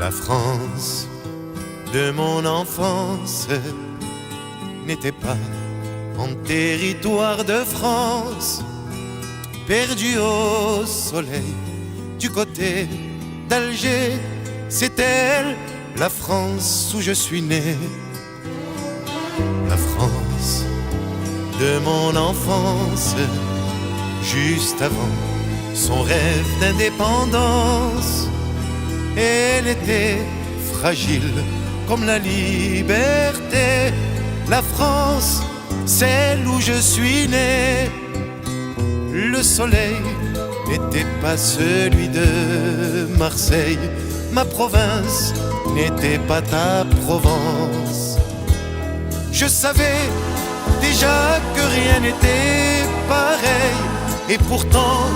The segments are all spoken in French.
La France de mon enfance n'était pas en territoire de France, perdu au soleil du côté d'Alger. C'est elle, la France où je suis né. La France de mon enfance, juste avant son rêve d'indépendance. Elle était fragile comme la liberté. La France, celle où je suis né. Le soleil n'était pas celui de Marseille. Ma province n'était pas ta Provence. Je savais déjà que rien n'était pareil, et pourtant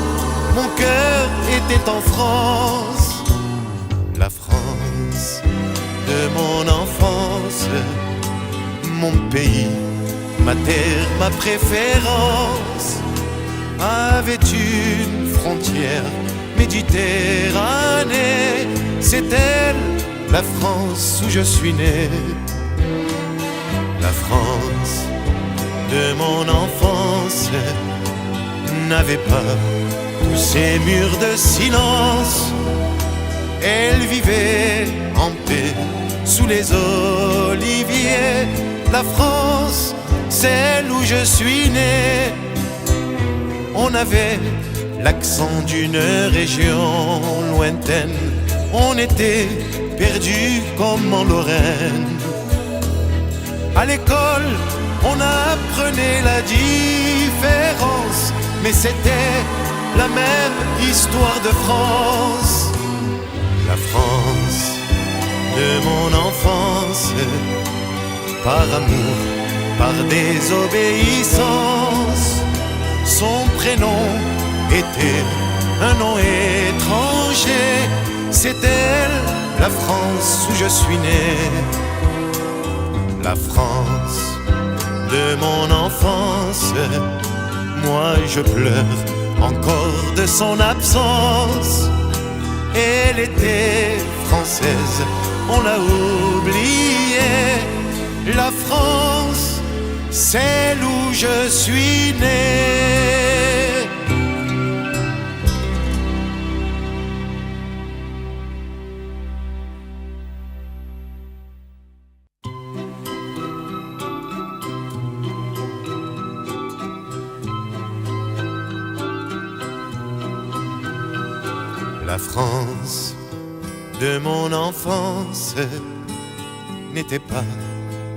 mon cœur était en France. La France de mon enfance, mon pays, ma terre, ma préférence, avait une frontière méditerranée. C'est elle, la France où je suis né. La France de mon enfance n'avait pas tous ces murs de silence. Elle vivait en paix sous les oliviers. La France, celle où je suis né. On avait l'accent d'une région lointaine. On était perdus comme en Lorraine. À l'école, on apprenait la différence, mais c'était la même histoire de France. La France de mon enfance, par amour, par désobéissance, son prénom était un nom étranger. C'est elle, la France où je suis né. La France de mon enfance, moi je pleure encore de son absence. Elle était française, on l'a oubliée. La France, celle où je suis né. La France de mon enfance n'était pas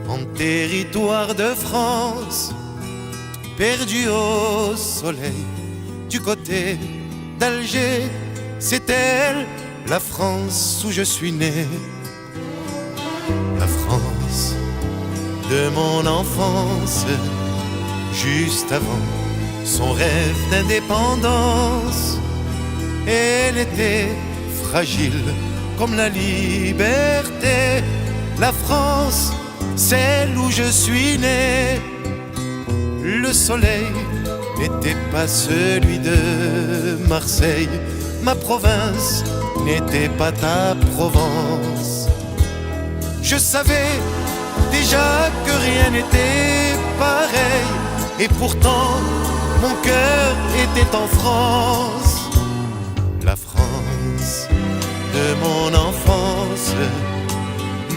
en territoire de France, perdu au soleil du côté d'Alger. C'est elle, la France où je suis né. La France de mon enfance, juste avant son rêve d'indépendance. Elle était fragile comme la liberté. La France, celle où je suis né. Le soleil n'était pas celui de Marseille. Ma province n'était pas ta Provence. Je savais déjà que rien n'était pareil, et pourtant mon cœur était en France. La France de mon enfance,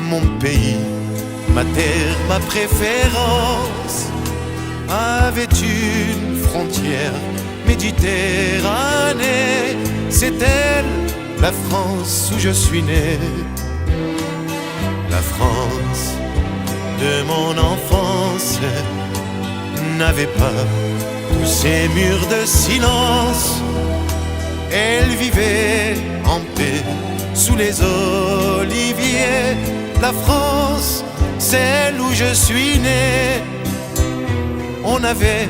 mon pays, ma terre, ma préférence, avait une frontière méditerranée. C'est elle, la France où je suis né. La France de mon enfance n'avait pas tous ces murs de silence. Elle vivait en paix sous les oliviers. La France, celle où je suis né. On avait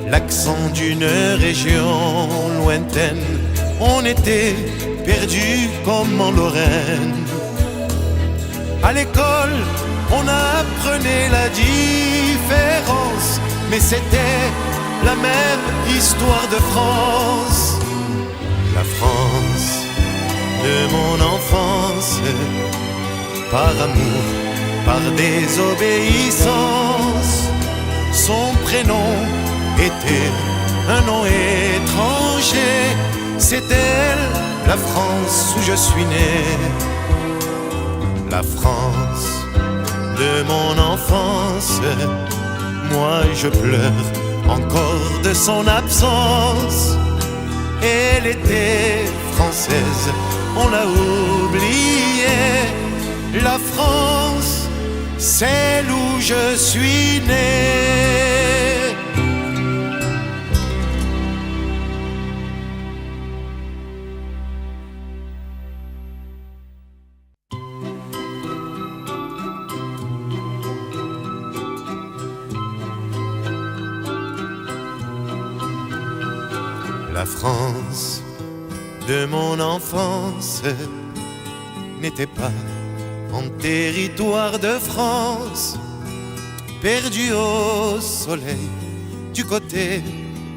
l'accent d'une région lointaine. On était perdus comme en Lorraine. À l'école, on apprenait la différence, mais c'était la même histoire de France. La France de mon enfance, par amour, par désobéissance. Son prénom était un nom étranger. C'est elle, la France où je suis né. La France de mon enfance, moi je pleure encore de son absence. Elle était française, on l'a oubliée. La France, celle où je suis né. La France de mon enfance n'était pas en territoire de France, perdu au soleil du côté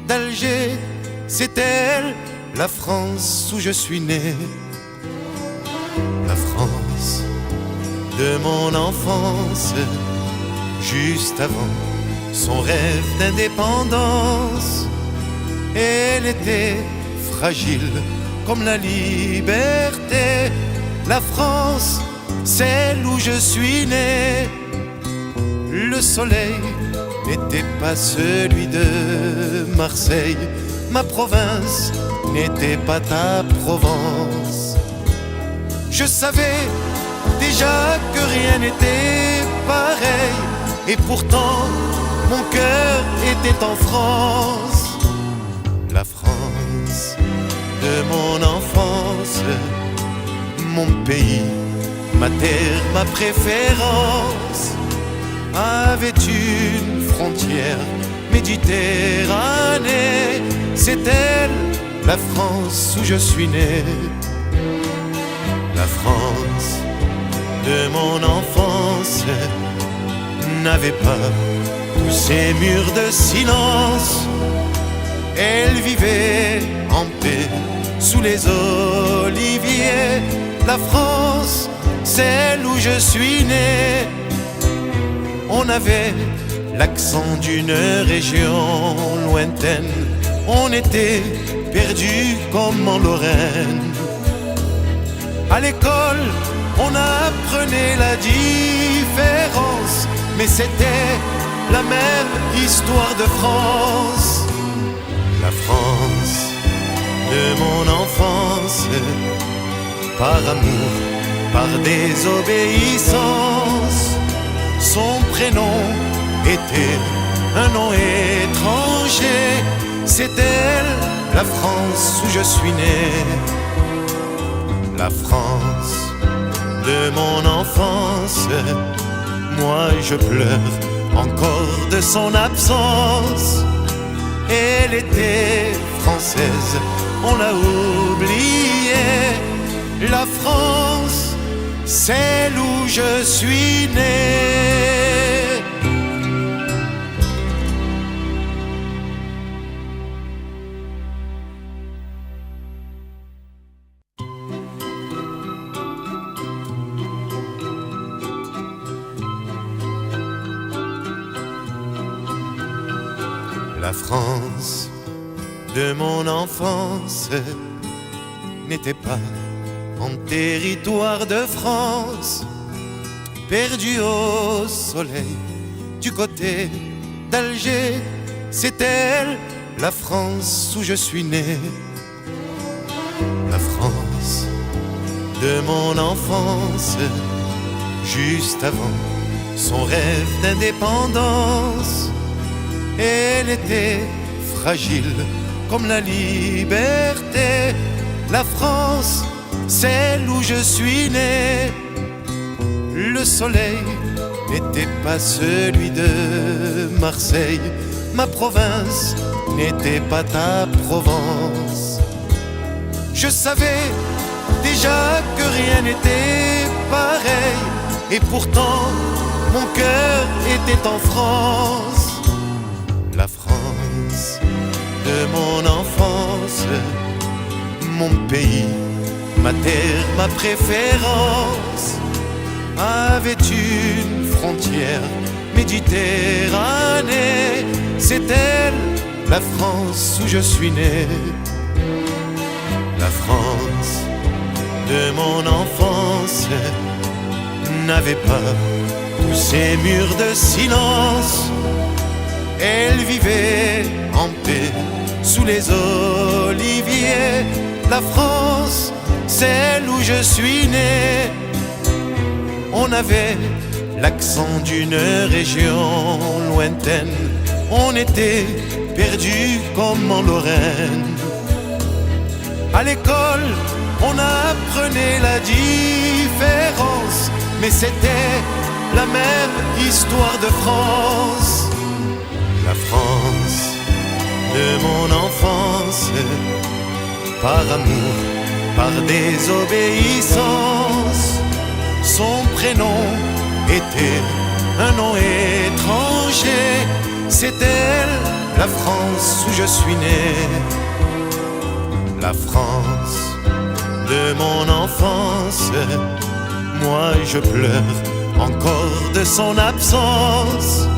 d'Alger. C'est elle, la France où je suis né. La France de mon enfance, juste avant son rêve d'indépendance. Elle était fragile comme la liberté. La France, celle où je suis né. Le soleil n'était pas celui de Marseille. Ma province n'était pas ta Provence. Je savais déjà que rien n'était pareil. Et pourtant, mon cœur était en France. La France de mon enfance, mon pays, ma terre, ma préférence, avait une frontière méditerranée. C'est elle, la France où je suis né. La France de mon enfance n'avait pas tous ces murs de silence. Elle vivait en paix sous les oliviers. La France, celle où je suis né. On avait l'accent d'une région lointaine. On était perdus comme en Lorraine. À l'école, on apprenait la différence, mais c'était la même histoire de France. La France de mon enfance, par amour, par désobéissance. Son prénom était un nom étranger. C'est elle, la France où je suis né. La France de mon enfance, moi je pleure encore de son absence. Elle était française, on l'a oubliée. La France, celle où je suis né. La France de mon enfance n'était pas en territoire de France, perdu au soleil du côté d'Alger. C'est elle, la France où je suis né. La France de mon enfance, juste avant son rêve d'indépendance. Elle était fragile comme la liberté. La France, celle où je suis né. Le soleil n'était pas celui de Marseille. Ma province n'était pas ta Provence. Je savais déjà que rien n'était pareil. Et pourtant, mon cœur était en France. La France de mon enfance, mon pays, ma terre, ma préférence, avait une frontière méditerranée. C'est elle, la France où je suis né. La France de mon enfance n'avait pas tous ces murs de silence. Elle vivait en paix sous les oliviers. La France, celle où je suis né. On avait l'accent d'une région lointaine. On était perdus comme en Lorraine. À l'école, on apprenait la différence, mais c'était la même histoire de France. La France de mon enfance, par amour, par désobéissance. Son prénom était un nom étranger. C'est elle, la France où je suis né. La France de mon enfance, moi je pleure encore de son absence.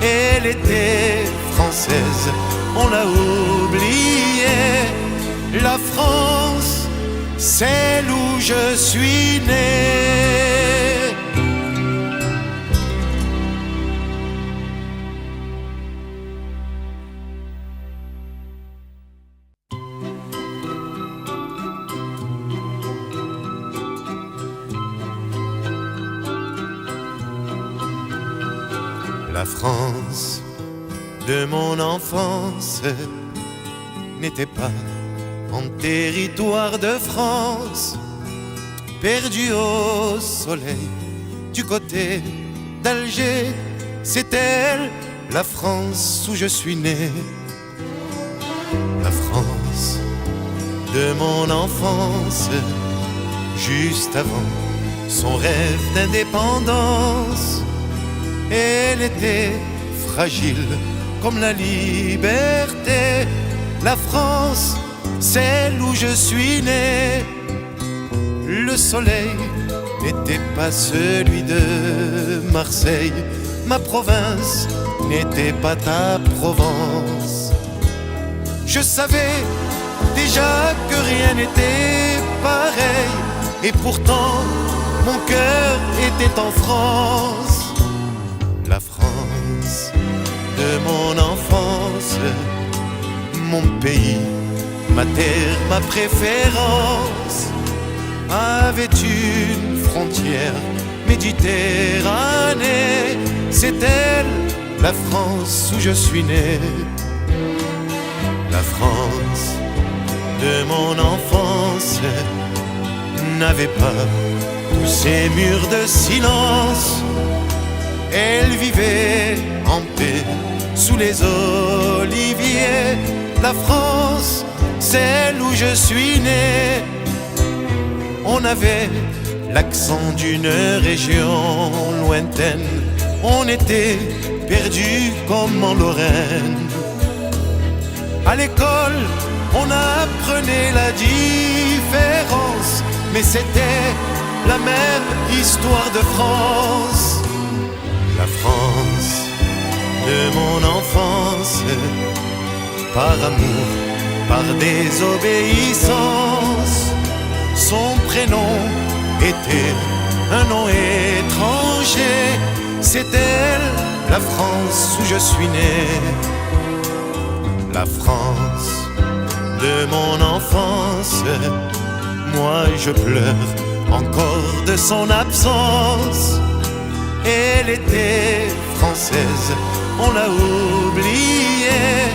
Elle était française, on l'a oubliée. La France, celle où je suis né. La France de mon enfance n'était pas en territoire de France, perdu au soleil du côté d'Alger. C'est elle, la France où je suis né. La France de mon enfance, juste avant son rêve d'indépendance. Elle était fragile comme la liberté. La France, celle où je suis né. Le soleil n'était pas celui de Marseille. Ma province n'était pas ta Provence. Je savais déjà que rien n'était pareil, et pourtant mon cœur était en France. La France de mon enfance, mon pays, ma terre, ma préférence, avait une frontière méditerranée. C'est elle, la France où je suis né. La France de mon enfance n'avait pas tous ces murs de silence. Elle vivait en paix sous les oliviers. La France, celle où je suis né. On avait l'accent d'une région lointaine. On était perdus comme en Lorraine. À l'école, on apprenait la différence, mais c'était la même histoire de France. La France de mon enfance, par amour, par désobéissance. Son prénom était un nom étranger. C'est elle, la France où je suis né. La France de mon enfance, moi je pleure encore de son absence. Elle était française, on l'a oubliée.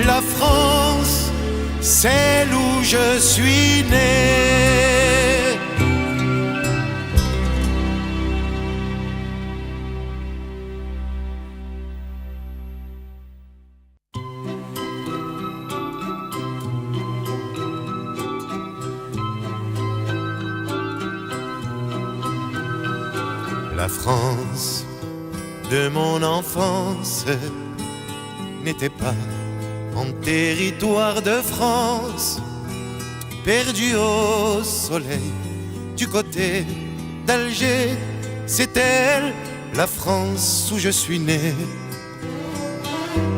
La France, celle où je suis né. La France de mon enfance n'était pas en territoire de France, perdu au soleil du côté d'Alger. C'est elle, la France où je suis né.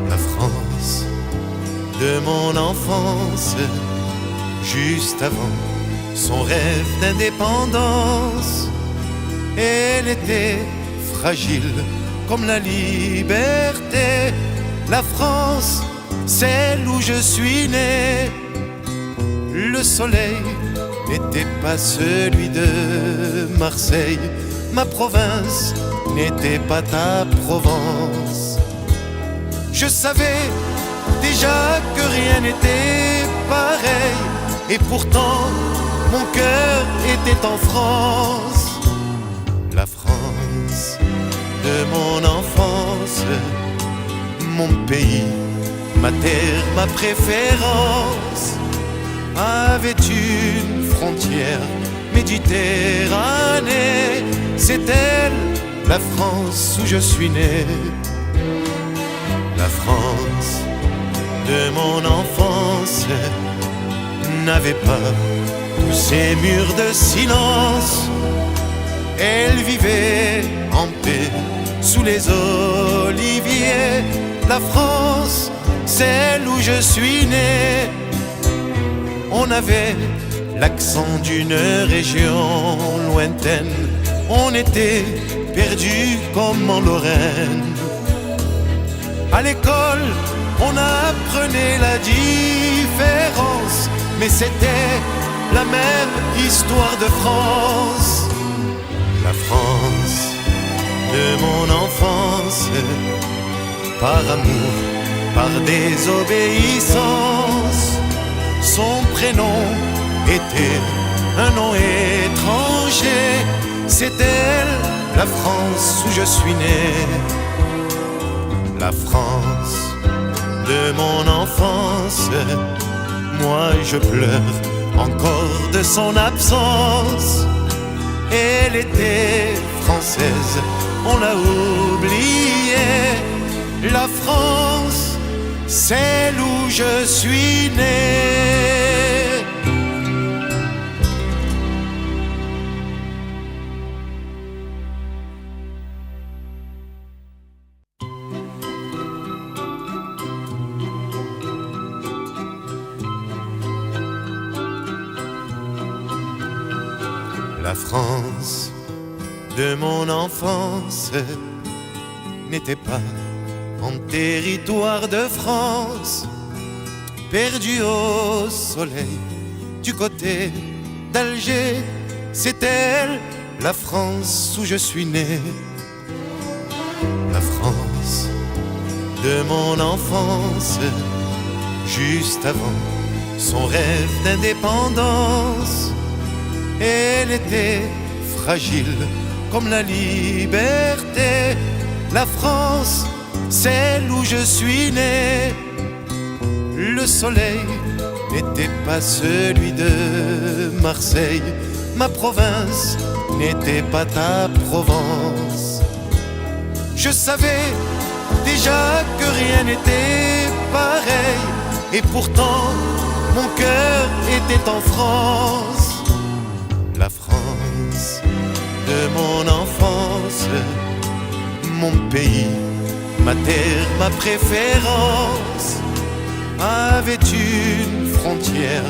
La France de mon enfance, juste avant son rêve d'indépendance. Elle était fragile comme la liberté. La France, celle où je suis né. Le soleil n'était pas celui de Marseille. Ma province n'était pas ta Provence. Je savais déjà que rien n'était pareil. Et pourtant, mon cœur était en France. La France de mon enfance, mon pays, ma terre, ma préférence, avait une frontière méditerranée. C'est elle, la France où je suis né. La France de mon enfance n'avait pas tous ces murs de silence. Elle vivait en paix sous les oliviers. La France, celle où je suis né. On avait l'accent d'une région lointaine. On était perdus comme en Lorraine. À l'école, on apprenait la différence, mais c'était la même histoire de France. La France de mon enfance, par amour, par désobéissance. Son prénom était un nom étranger. C'est elle, la France où je suis né. La France de mon enfance, moi je pleure encore de son absence. Elle était française, on l'a oubliée. La France, celle où je suis né. La France de mon enfance n'était pas en territoire de France, perdu au soleil du côté d'Alger. C'est elle, la France où je suis né. La France de mon enfance, juste avant son rêve d'indépendance. Elle était fragile comme la liberté. La France, celle où je suis né. Le soleil n'était pas celui de Marseille. Ma province n'était pas ta Provence. Je savais déjà que rien n'était pareil. Et pourtant, mon cœur était en France. La France de mon enfance, mon pays, ma terre, ma préférence, avait une frontière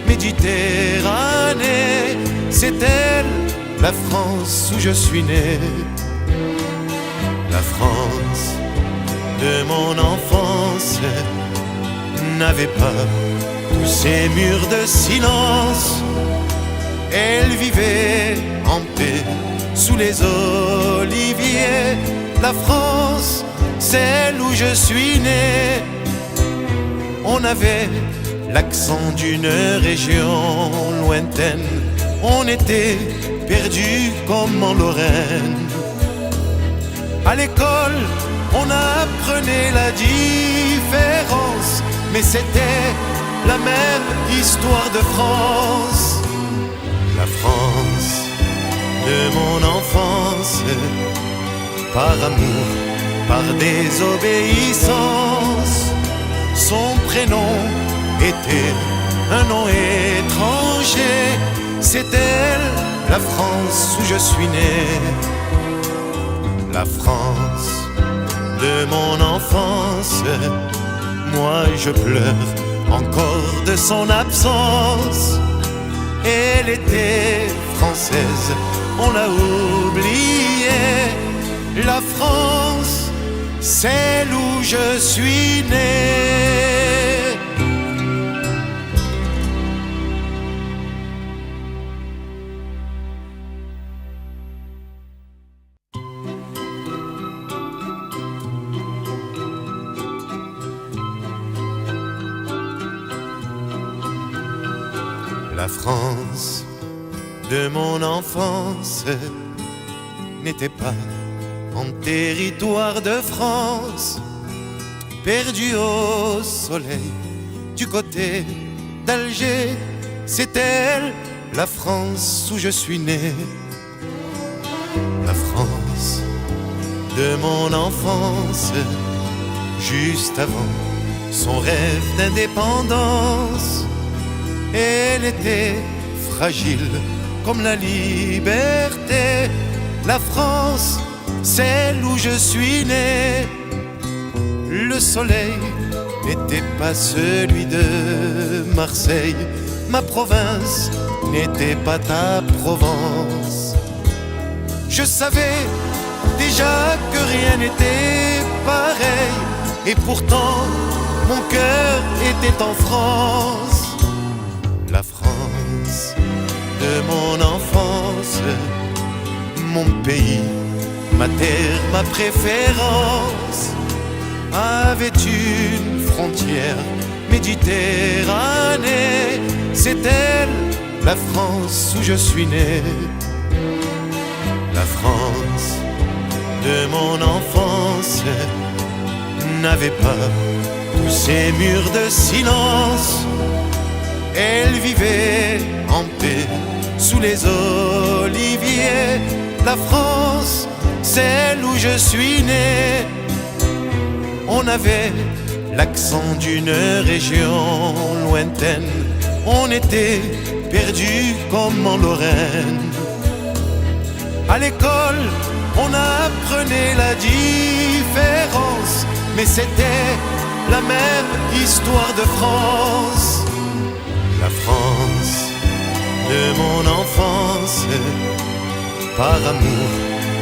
méditerranée. C'est elle, la France où je suis né. La France de mon enfance n'avait pas tous ces murs de silence. Elle vivait en paix sous les oliviers. La France, celle où je suis né. On avait l'accent d'une région lointaine. On était perdus comme en Lorraine. À l'école, on apprenait la différence, mais c'était la même histoire de France. La France de mon enfance, par amour, par désobéissance. Son prénom était un nom étrange. l'étranger, c'est elle, la France où je suis né. La France de mon enfance, moi je pleure encore de son absence. Elle était française, on l'a oubliée. La France, celle où je suis né. La France de mon enfance n'était pas en territoire de France, perdu au soleil du côté d'Alger. C'est elle, la France où je suis né. La France de mon enfance, juste avant son rêve d'indépendance. Elle était fragile comme la liberté. La France, celle où je suis né. Le soleil n'était pas celui de Marseille. Ma province n'était pas ta Provence. Je savais déjà que rien n'était pareil, et pourtant mon cœur était en France. La France de mon enfance, mon pays, ma terre, ma préférence, avait une frontière méditerranée. C'est elle, la France où je suis né. La France de mon enfance n'avait pas tous ces murs de silence. Elle vivait en paix sous les oliviers. La France, celle où je suis né. On avait l'accent d'une région lointaine. On était perdus comme en Lorraine. À l'école, on apprenait la différence, mais c'était la même histoire de France. La France de mon enfance, par amour,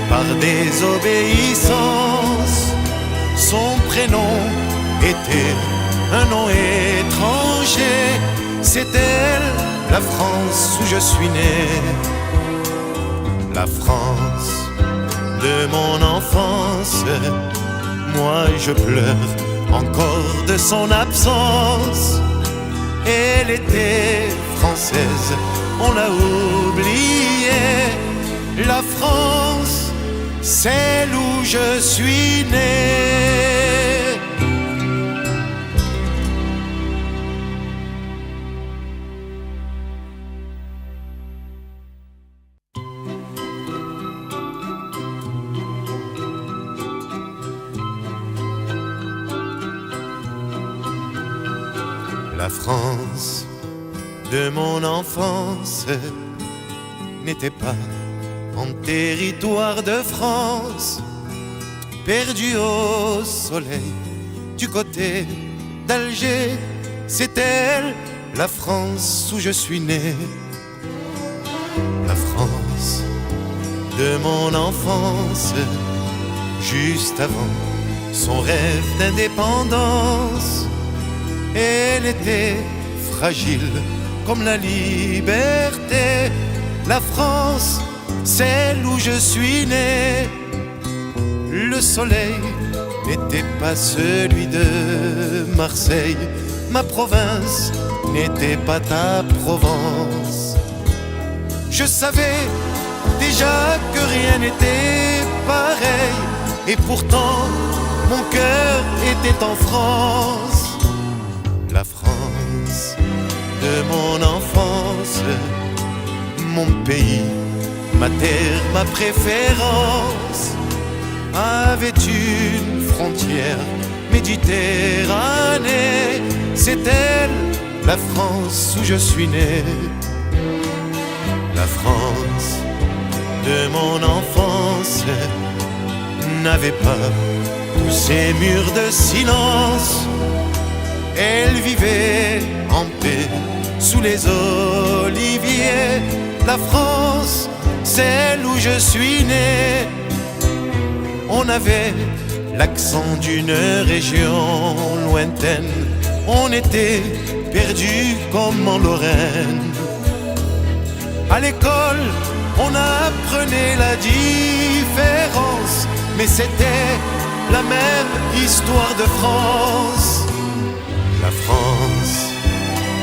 par désobéissance, son prénom était un nom étranger. C'est elle, la France où je suis né. La France de mon enfance, moi je pleure encore de son absence. Elle était française, on l'a oubliée. La France, celle où je suis né. La France de mon enfance n'était pas en territoire de France, perdu au soleil du côté d'Alger. C'est elle, la France où je suis né. La France de mon enfance, juste avant son rêve d'indépendance. Elle était fragile comme la liberté. La France, celle où je suis né. Le soleil n'était pas celui de Marseille. Ma province n'était pas ta Provence. Je savais déjà que rien n'était pareil, et pourtant mon cœur était en France. La France de mon enfance, mon pays, ma terre, ma préférence, avait une frontière méditerranée. C'est elle, la France où je suis né. La France de mon enfance n'avait pas tous ces murs de silence. Elle vivait en paix sous les oliviers. La France, celle où je suis né. On avait l'accent d'une région lointaine. On était perdus comme en Lorraine. À l'école, on apprenait la différence, mais c'était la même histoire de France. La France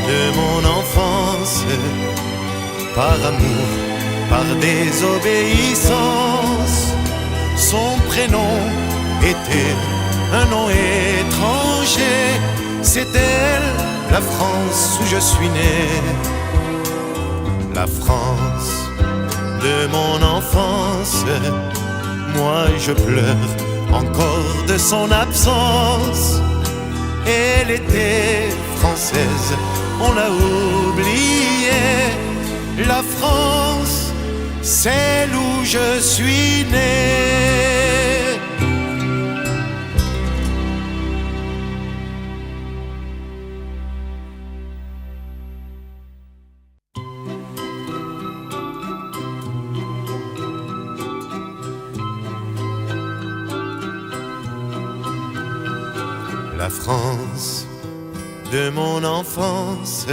de mon enfance, par amour, par désobéissance. Son prénom était un nom étranger. C'est elle, la France où je suis né. La France de mon enfance, moi je pleure encore de son absence. Elle était française, on l'a oubliée. La France, celle où je suis né. La France de mon enfance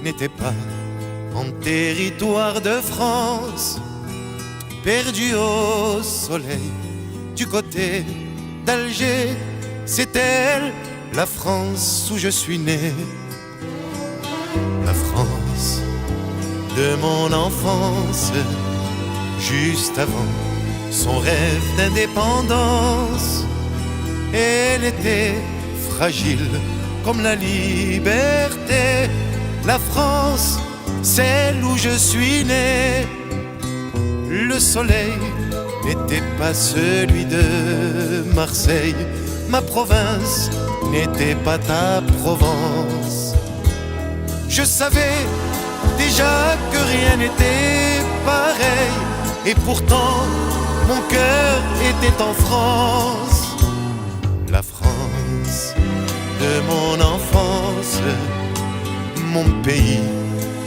n'était pas en territoire de France, perdu au soleil du côté d'Alger. C'est elle, la France où je suis né. La France de mon enfance, juste avant son rêve d'indépendance. Elle était fragile comme la liberté. La France, celle où je suis né. Le soleil n'était pas celui de Marseille. Ma province n'était pas ta Provence. Je savais déjà que rien n'était pareil. Et pourtant, mon cœur était en France. La France de mon enfance, mon pays,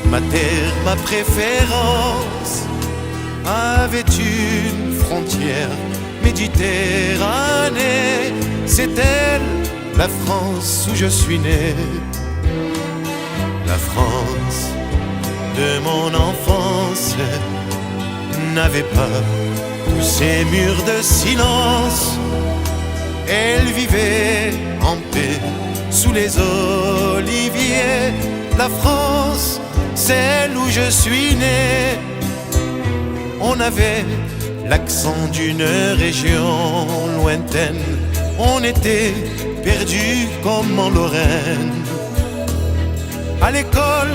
ma terre, ma préférence, avait une frontière méditerranée. C'est elle, la France où je suis né. La France de mon enfance n'avait pas tous ces murs de silence. Elle vivait en paix sous les oliviers. La France, celle où je suis né. On avait l'accent d'une région lointaine. On était perdus comme en Lorraine. À l'école,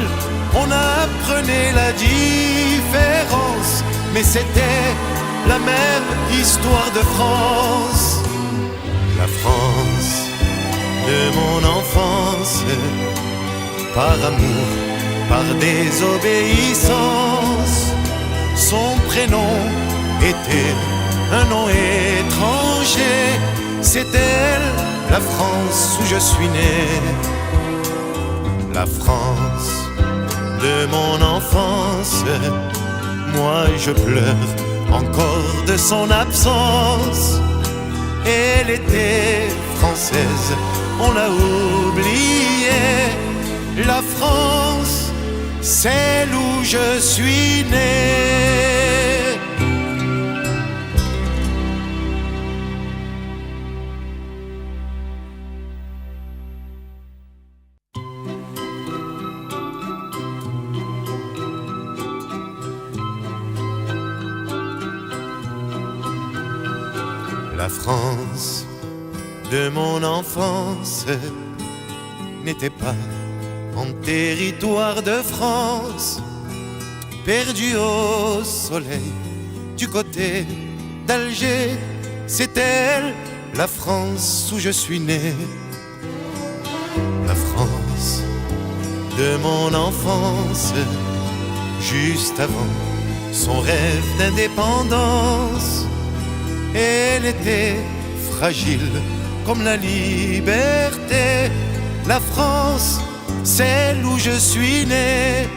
on apprenait la différence, mais c'était la même histoire de France. La France de mon enfance, par amour, par désobéissance. Son prénom était un nom étranger. C'est elle, la France où je suis né. La France de mon enfance, moi je pleure encore de son absence. Elle était française, on l'a oubliée. La France, celle où je suis né. La France de mon enfance n'était pas en territoire de France, perdu au soleil du côté d'Alger. C'est elle, la France où je suis né. La France de mon enfance, juste avant son rêve d'indépendance. Elle était fragile comme la liberté. La France, celle où je suis né.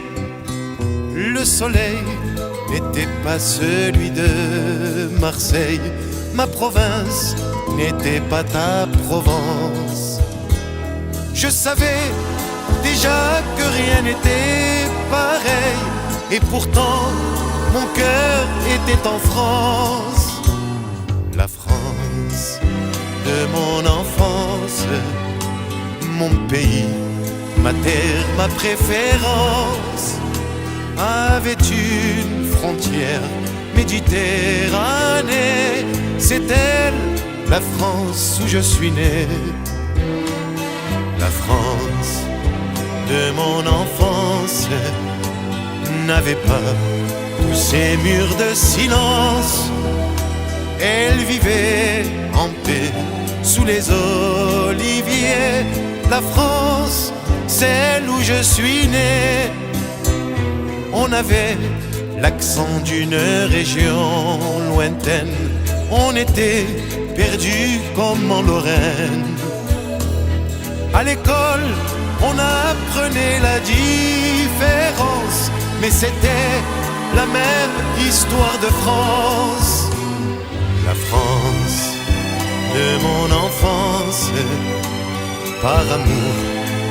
Le soleil n'était pas celui de Marseille. Ma province n'était pas ta Provence. Je savais déjà que rien n'était pareil, et pourtant mon cœur était en France. La France de mon enfance, mon pays, ma terre, ma préférence, avait une frontière méditerranée. C'est elle, la France où je suis né. La France de mon enfance n'avait pas tous ces murs de silence. Elle vivait en paix sous les oliviers. La France, celle où je suis né. On avait l'accent d'une région lointaine. On était perdus comme en Lorraine. À l'école, on apprenait la différence, mais c'était la même histoire de France. La France de mon enfance, par amour,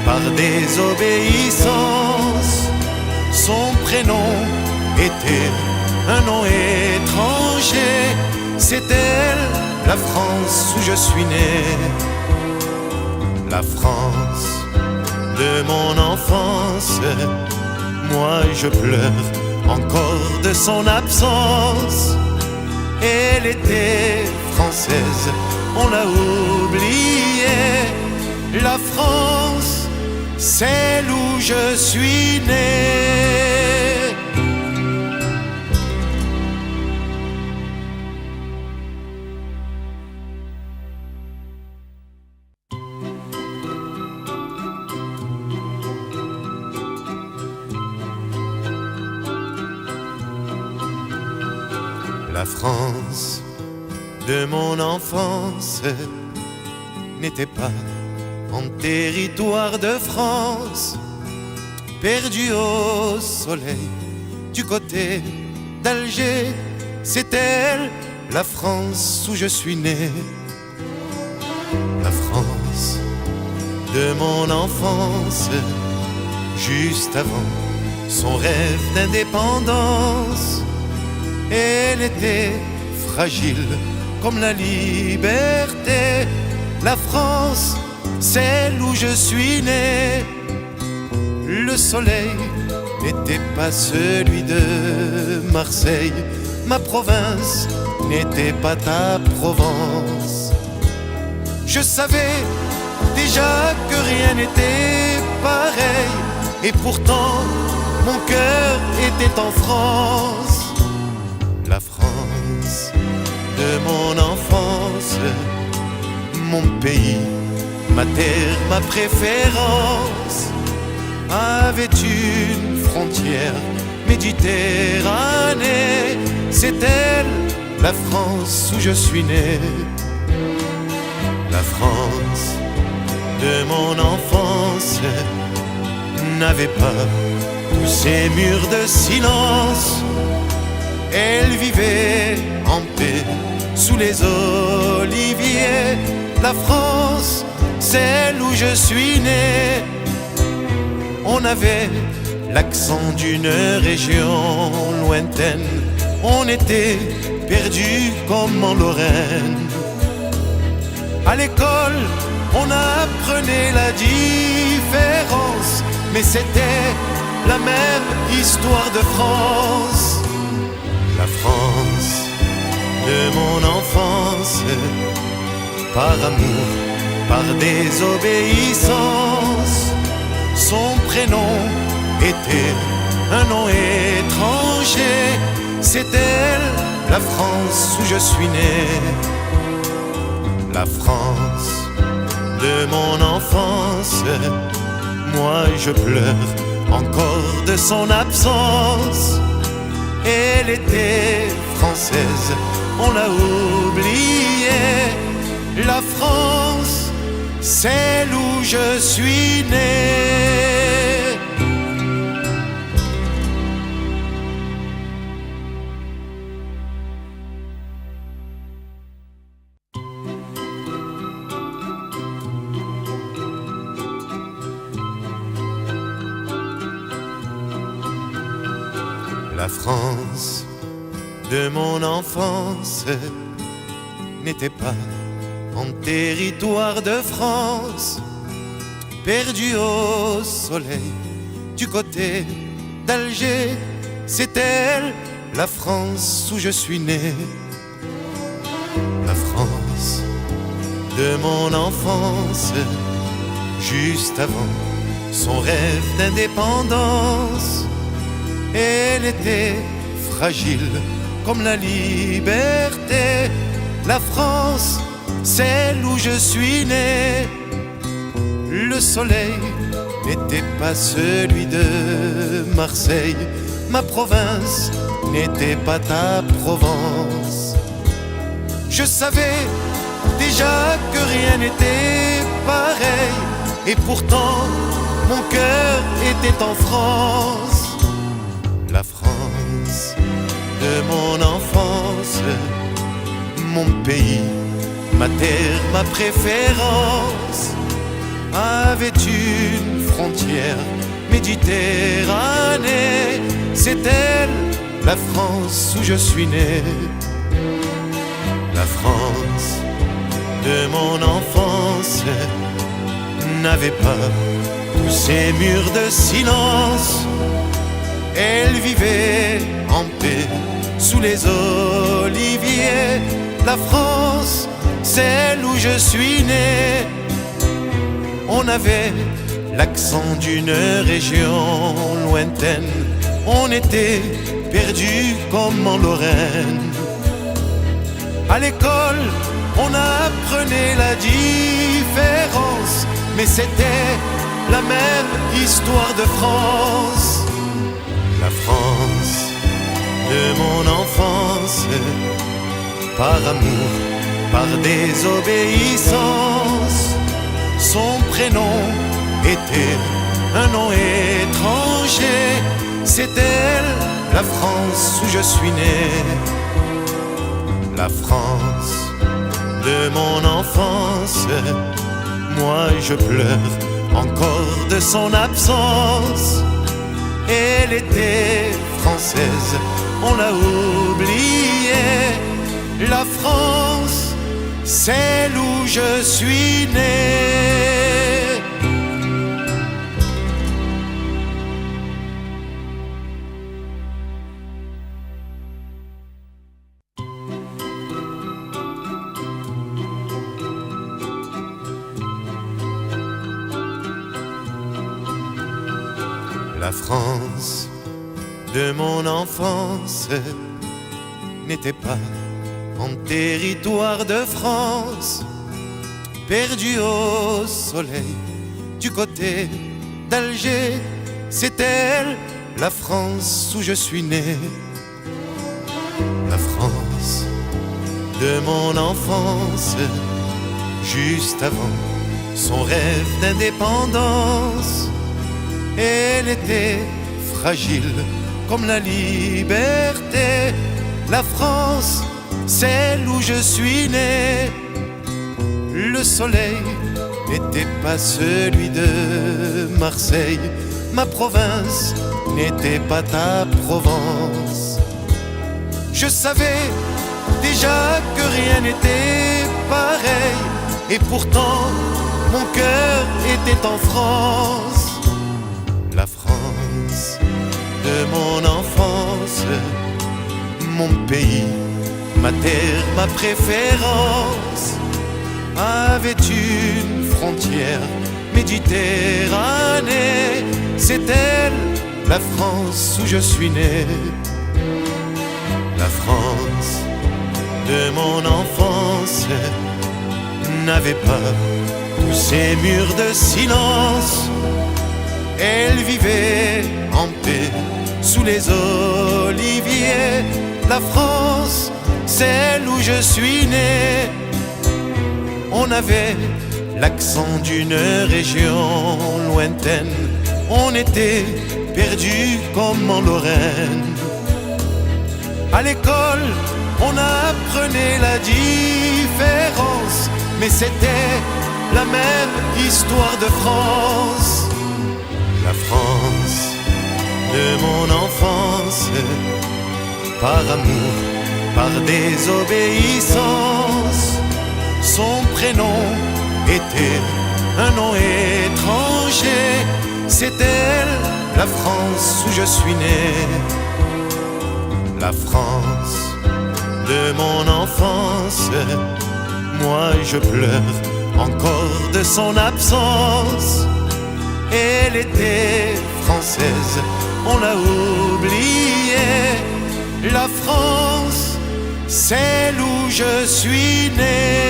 par désobéissance. Son prénom était un nom étranger. C'est elle, la France où je suis né. La France de mon enfance, moi je pleure encore de son absence. Elle était française, on l'a oubliée. La France, celle où je suis né. La France de mon enfance n'était pas en territoire de France, perdu au soleil du côté d'Alger. C'est elle, la France où je suis né. La France de mon enfance, juste avant son rêve d'indépendance. Elle était fragile comme la liberté. La France, celle où je suis né. Le soleil n'était pas celui de Marseille. Ma province n'était pas ta Provence. Je savais déjà que rien n'était pareil, et pourtant mon cœur était en France. La France de mon enfance, mon pays, ma terre, ma préférence, avait une frontière méditerranée. C'est elle, la France où je suis né. La France de mon enfance n'avait pas tous ces murs de silence. Elle vivait en paix sous les oliviers. La France, celle où je suis né. On avait l'accent d'une région lointaine. On était perdus comme en Lorraine. À l'école, on apprenait la différence, mais c'était la même histoire de France. La France de mon enfance, par amour, par désobéissance. Son prénom était un nom étranger. C'est elle, la France où je suis né. La France de mon enfance, moi je pleure encore de son absence. Elle était française, on l'a oubliée. La France, celle où je suis né. La France de mon enfance n'était pas en territoire de France, perdu au soleil du côté d'Alger. C'est elle, la France où je suis né. La France de mon enfance, juste avant son rêve d'indépendance. Elle était fragile comme la liberté. La France, celle où je suis né. Le soleil n'était pas celui de Marseille. Ma province n'était pas ta Provence. Je savais déjà que rien n'était pareil. Et pourtant, mon cœur était en France. La France de mon enfance, mon pays, ma terre, ma préférence, avait une frontière méditerranée. C'est elle, la France où je suis né. La France de mon enfance n'avait pas tous ces murs de silence. Elle vivait en paix sous les oliviers. La France, celle où je suis né. On avait l'accent d'une région lointaine. On était perdus comme en Lorraine. À l'école, on apprenait la différence, mais c'était la même histoire de France. La France de mon enfance, par amour, par désobéissance, son prénom était un nom étranger. C'est elle, la France où je suis né. La France de mon enfance, moi je pleure encore de son absence. Elle était française, on l'a oubliée. La France, celle où je suis né. La France de mon enfance n'était pas en territoire de France, perdu au soleil du côté d'Alger. C'est elle, la France où je suis né. La France de mon enfance, juste avant son rêve d'indépendance. Elle était fragile comme la liberté. La France, celle où je suis né. Le soleil n'était pas celui de Marseille. Ma province n'était pas ta Provence. Je savais déjà que rien n'était pareil. Et pourtant, mon cœur était en France. La France de mon enfance, mon pays, ma terre, ma préférence, avait une frontière méditerranée. C'est elle, la France où je suis né. La France de mon enfance n'avait pas tous ces murs de silence. Elle vivait en paix sous les oliviers. La France, celle où je suis né. On avait l'accent d'une région lointaine. On était perdus comme en Lorraine. À l'école, on apprenait la différence, mais c'était la même histoire de France. La France de mon enfance, par amour, par désobéissance. Son prénom était un nom étranger. C'est elle, la France où je suis né. La France de mon enfance, moi je pleure encore de son absence. Elle était française, on l'a oubliée. La France, celle où je suis né.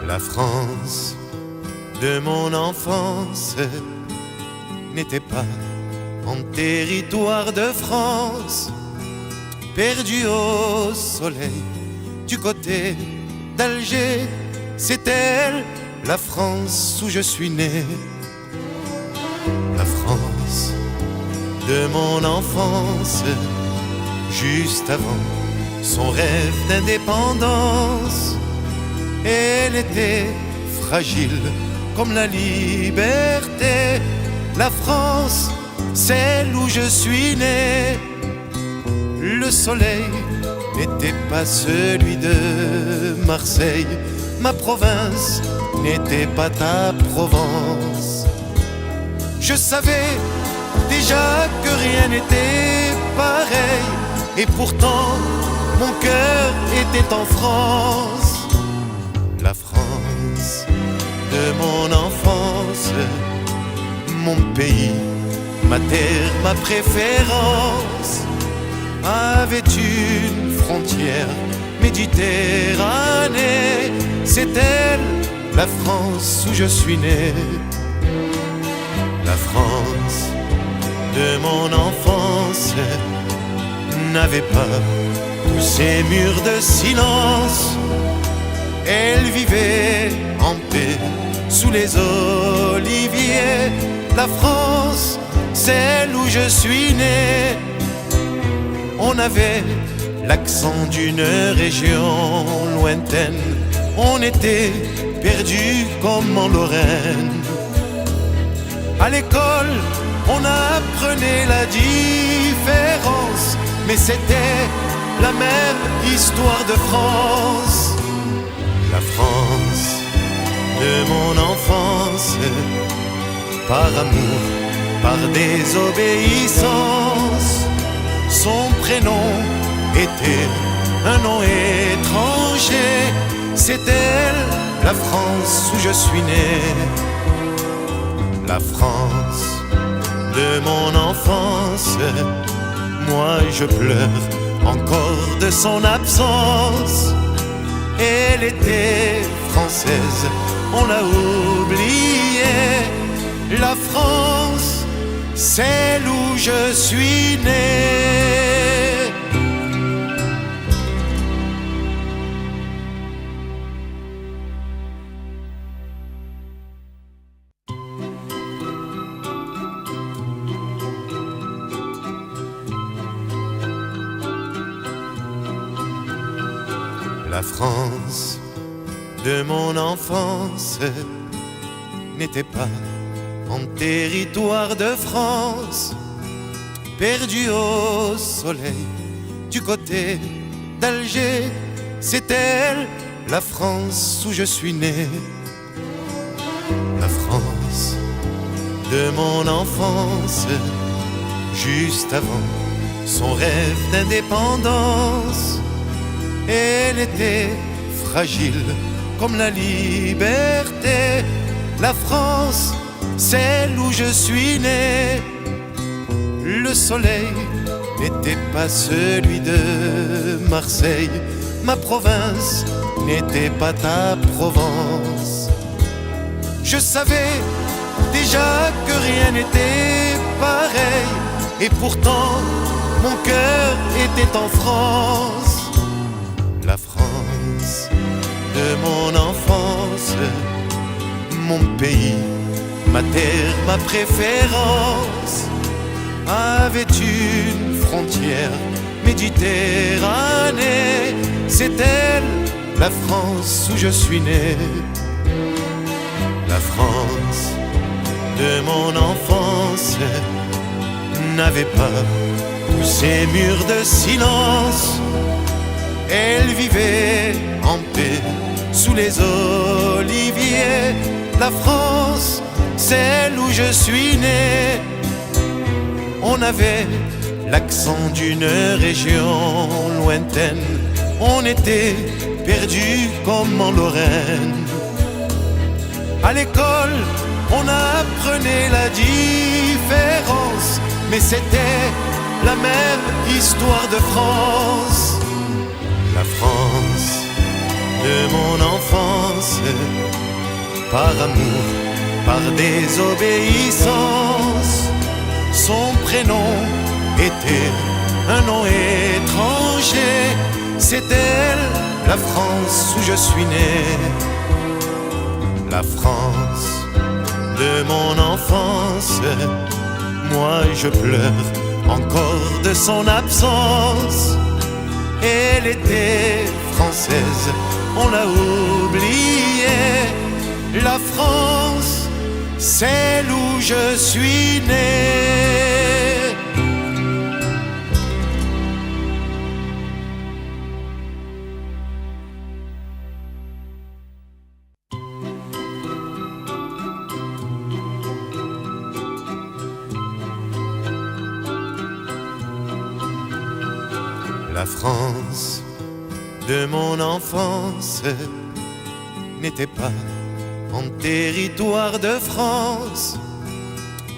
La France de mon enfance n'était pas en territoire de France, perdu au soleil du côté d'Alger. C'est elle, la France où je suis né. La France de mon enfance, juste avant son rêve d'indépendance. Elle était fragile comme la liberté. La France, celle où je suis né. Le soleil n'était pas celui de Marseille. Ma province n'était pas ta Provence. Je savais déjà que rien n'était pareil. Et pourtant, mon cœur était en France. La France de mon enfance, mon pays, ma terre, ma préférence, avait une frontière méditerranée. C'est elle, la France où je suis né. La France de mon enfance n'avait pas tous ces murs de silence. Elle vivait en paix sous les oliviers. La France, celle où je suis né. On avait l'accent d'une région lointaine. On était perdus comme en Lorraine. À l'école, on apprenait la différence, mais c'était la même histoire de France. La France de mon enfance, par amour, par désobéissance. Son prénom était un nom étranger. C'est elle, la France où je suis né. La France de mon enfance, moi je pleure encore de son absence. Elle était française, on l'a oubliée. La France, celle où je suis né. La France de mon enfance n'était pas en territoire de France, perdu au soleil du côté d'Alger. C'est elle, la France où je suis né. La France de mon enfance, juste avant son rêve d'indépendance. Elle était fragile comme la liberté. La France, celle où je suis né. Le soleil n'était pas celui de Marseille. Ma province n'était pas ta Provence. Je savais déjà que rien n'était pareil. Et pourtant, mon cœur était en France. La France de mon enfance, mon pays, ma terre, ma préférence, avait une frontière méditerranée. C'est elle, la France où je suis né. La France de mon enfance n'avait pas tous ces murs de silence. Elle vivait en paix sous les oliviers. La France, celle où je suis né. On avait l'accent d'une région lointaine. On était perdus comme en Lorraine. À l'école, on apprenait la différence, mais c'était la même histoire de France. La France de mon enfance, par amour, par désobéissance. Son prénom était un nom étranger. C'est elle, la France où je suis né. La France de mon enfance, moi je pleure encore de son absence. Elle était française, on l'a oubliée. La France, celle où je suis né. La France de mon enfance n'était pas en territoire de France,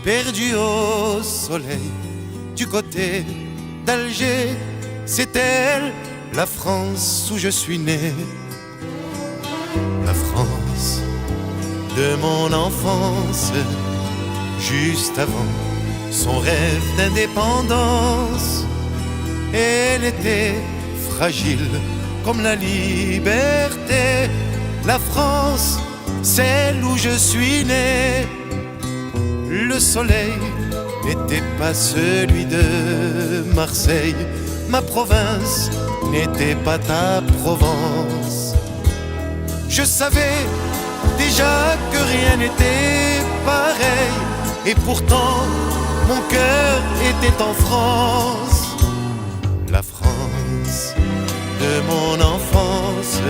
perdu au soleil du côté d'Alger. C'est elle, la France où je suis né. La France de mon enfance, juste avant son rêve d'indépendance. Elle était fragile comme la liberté. La France, celle où je suis né. Le soleil n'était pas celui de Marseille. Ma province n'était pas ta Provence. Je savais déjà que rien n'était pareil. Et pourtant, mon cœur était en France. La France de mon enfance,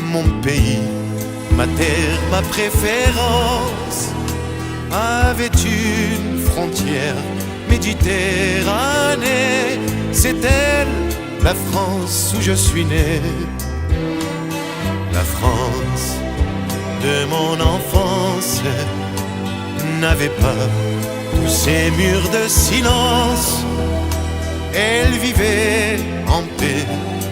mon pays, ma terre, ma préférence, avait une frontière méditerranée. C'est elle, la France où je suis né. La France de mon enfance n'avait pas tous ces murs de silence. Elle vivait en paix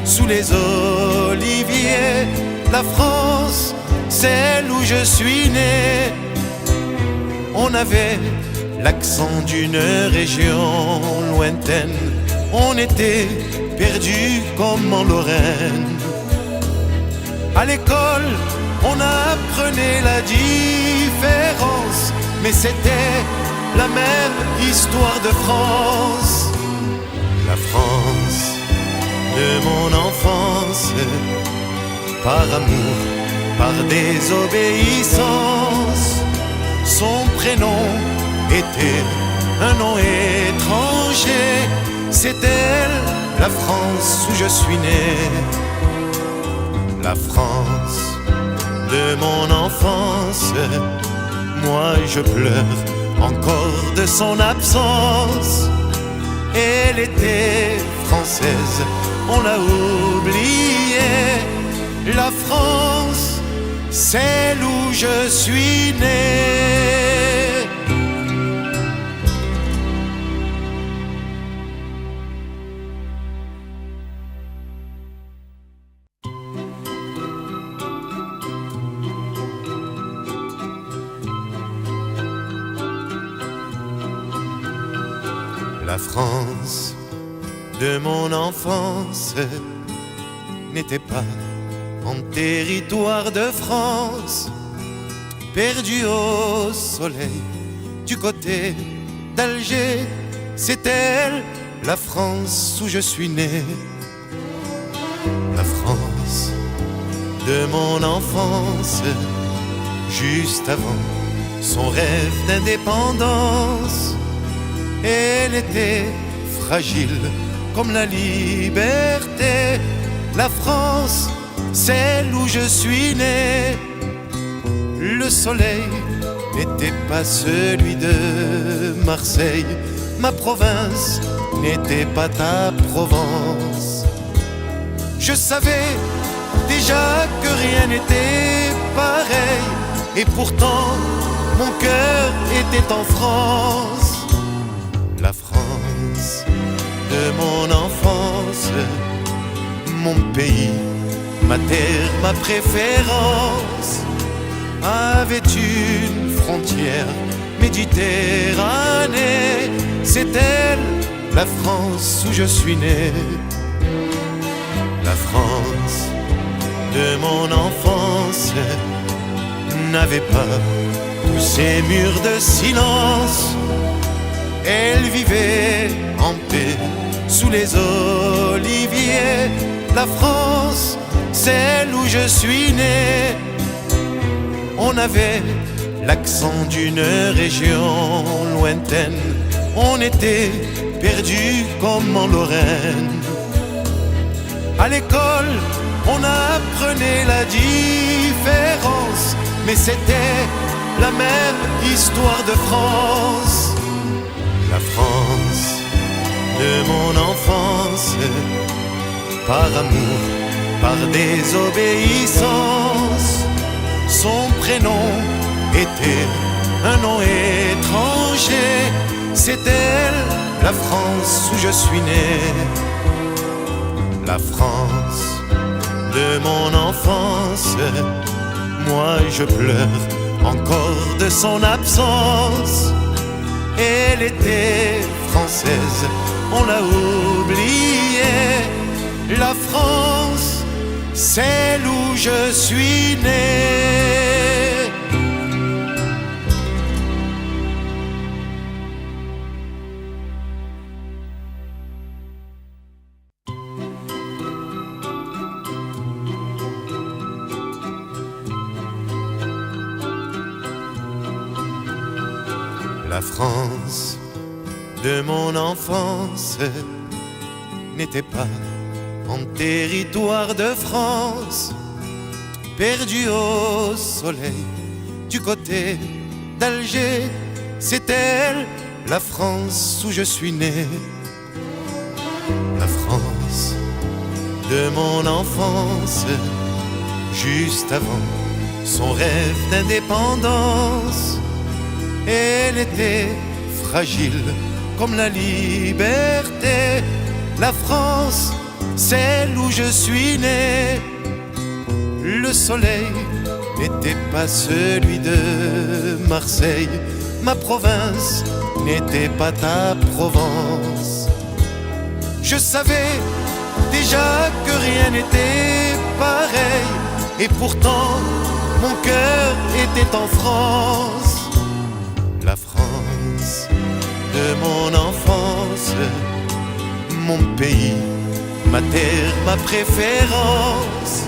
sous les oliviers. La France, celle où je suis né. On avait l'accent d'une région lointaine. On était perdus comme en Lorraine. À l'école, on apprenait la différence, mais c'était la même histoire de France. La France de mon enfance, par amour, par désobéissance. Son prénom était un nom étranger. C'est elle, la France où je suis né. La France de mon enfance, moi je pleure encore de son absence. Elle était française, on l'a oubliée. La France, celle où je suis né. La France de mon enfance n'était pas en territoire de France, perdu au soleil du côté d'Alger. C'est elle, la France où je suis né. La France de mon enfance, juste avant son rêve d'indépendance. Elle était fragile comme la liberté. La France, celle où je suis né. Le soleil n'était pas celui de Marseille. Ma province n'était pas ta Provence. Je savais déjà que rien n'était pareil. Et pourtant, mon cœur était en France. La France de mon enfance, mon pays, ma terre, ma préférence, avait une frontière méditerranée. C'est elle, la France où je suis né. La France de mon enfance n'avait pas tous ces murs de silence. Elle vivait en paix sous les oliviers. La France, celle où je suis né. On avait l'accent d'une région lointaine. On était perdus comme en Lorraine. À l'école, on apprenait la différence, mais c'était la même histoire de France. La France de mon enfance, par amour, par désobéissance, son prénom était un nom étranger. C'est elle, la France où je suis né. La France de mon enfance, moi je pleure encore de son absence. Elle était française, on l'a oubliée. La France, celle où je suis né. La France de mon enfance n'était pas en territoire de France, perdu au soleil du côté d'Alger. C'est elle, la France où je suis né. La France de mon enfance, juste avant son rêve d'indépendance. Elle était fragile comme la liberté. La France, celle où je suis né. Le soleil n'était pas celui de Marseille. Ma province n'était pas ta Provence. Je savais déjà que rien n'était pareil. Et pourtant, mon cœur était en France. La France de mon enfance, mon pays, ma terre, ma préférence,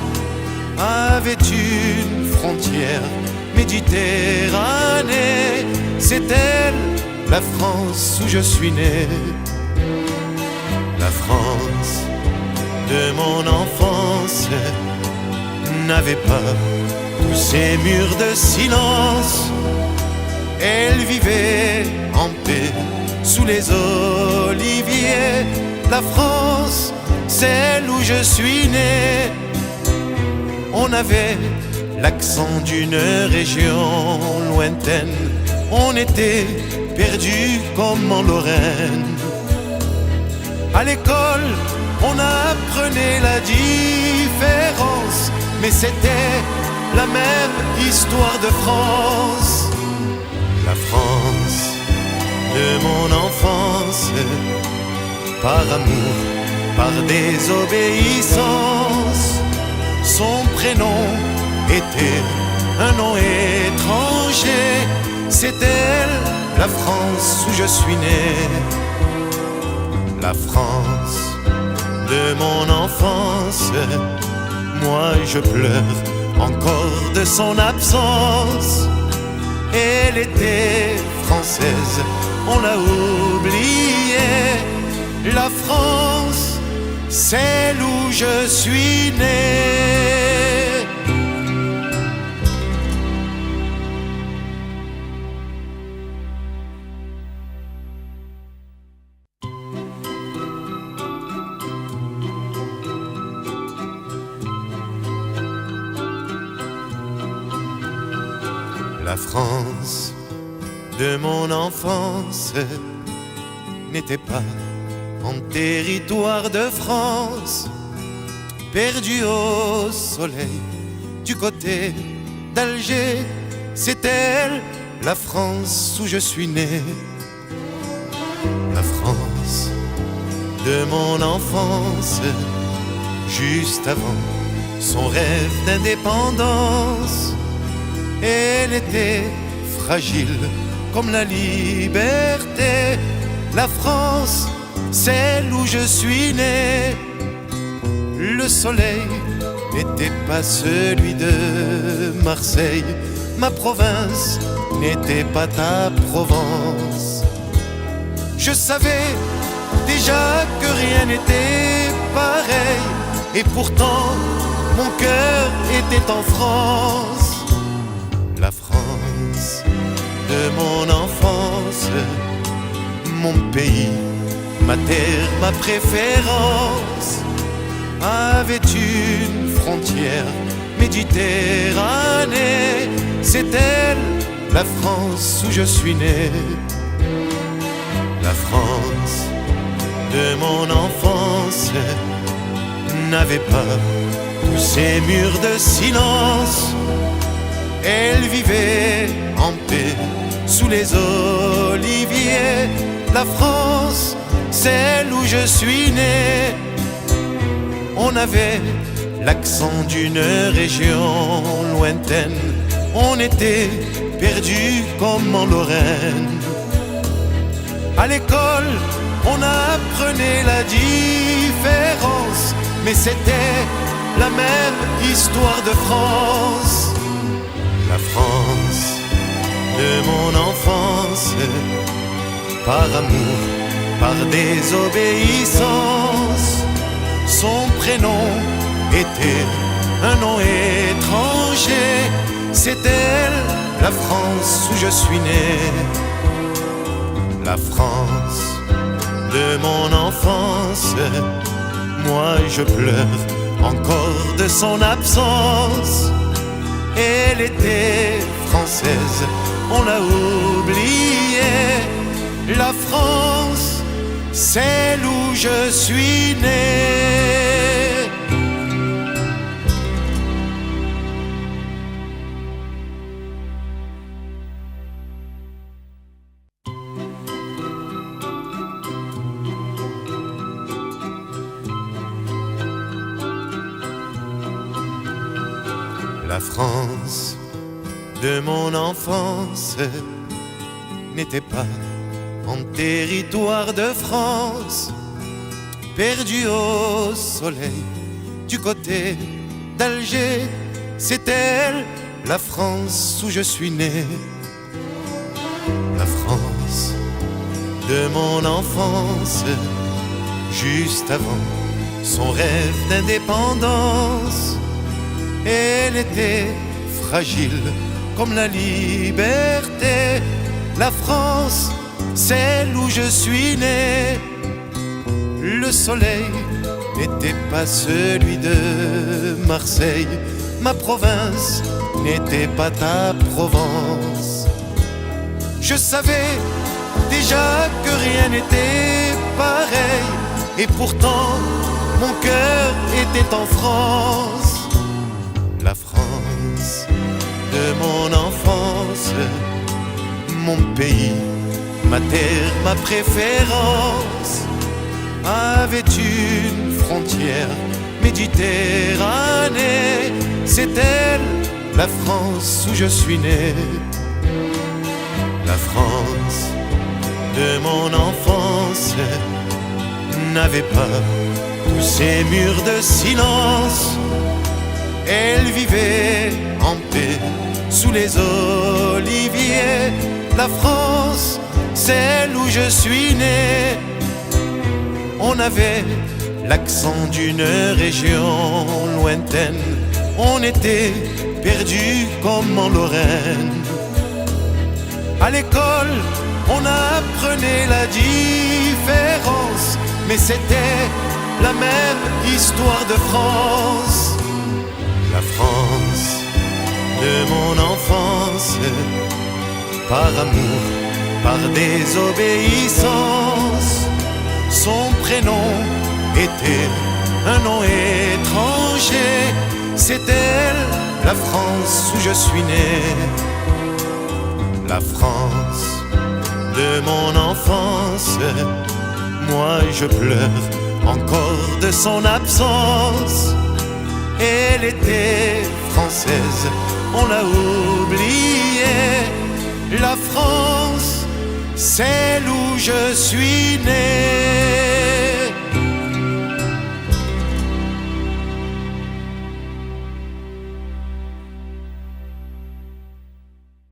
avait une frontière méditerranée. C'est elle, la France où je suis né. La France de mon enfance n'avait pas tous ces murs de silence. Elle vivait en paix sous les oliviers. La France, celle où je suis né. On avait l'accent d'une région lointaine. On était perdus comme en Lorraine. À l'école, on apprenait la différence, mais c'était la même histoire de France. La France de mon enfance, par amour, par désobéissance. Son prénom était un nom étranger. C'est elle, la France où je suis né. La France de mon enfance, moi je pleure encore de son absence. Elle était française, on l'a oubliée. La France, celle où je suis né. La France de mon enfance n'était pas en territoire de France, perdu au soleil du côté d'Alger. C'est elle, la France où je suis né. La France de mon enfance, juste avant son rêve d'indépendance. Elle était fragile comme la liberté. La France, celle où je suis né. Le soleil n'était pas celui de Marseille. Ma province n'était pas ta Provence. Je savais déjà que rien n'était pareil, et pourtant mon cœur était en France. La France de mon enfance, mon pays, ma terre, ma préférence, avait une frontière Méditerranée. C'est elle, la France où je suis né. La France de mon enfance n'avait pas tous ces murs de silence. Elle vivait en paix sous les oliviers. La France, celle où je suis né. On avait l'accent d'une région lointaine. On était perdus comme en Lorraine. À l'école, on apprenait la différence, mais c'était la même histoire de France. La France de mon enfance, par amour, par désobéissance. Son prénom était un nom étranger. C'est elle, la France où je suis né. La France de mon enfance, moi je pleure encore de son absence. Elle était française, on l'a oubliée. La France, celle où je suis né. La France de mon enfance n'était pas en territoire de France, perdu au soleil du côté d'Alger. C'est elle, la France où je suis né. La France de mon enfance, juste avant son rêve d'indépendance. Elle était fragile comme la liberté. La France, celle où je suis né. Le soleil n'était pas celui de Marseille. ma province n'était pas ta Provence. Je savais déjà que rien n'était pareil, et pourtant mon cœur était en France. La France de mon enfance, mon pays, ma terre, ma préférence, avait une frontière méditerranée. C'est elle, la France où je suis né. La France de mon enfance n'avait pas tous ces murs de silence. Elle vivait en paix sous les oliviers. La France, celle où je suis né. On avait l'accent d'une région lointaine. On était perdus comme en Lorraine. À l'école, on apprenait la différence, mais c'était la même histoire de France. La France de mon enfance, par amour, par désobéissance. Son prénom était un nom étranger. C'est elle, la France où je suis né. La France de mon enfance, moi je pleure encore de son absence. Elle était française, on l'a oubliée. La France, celle où je suis né.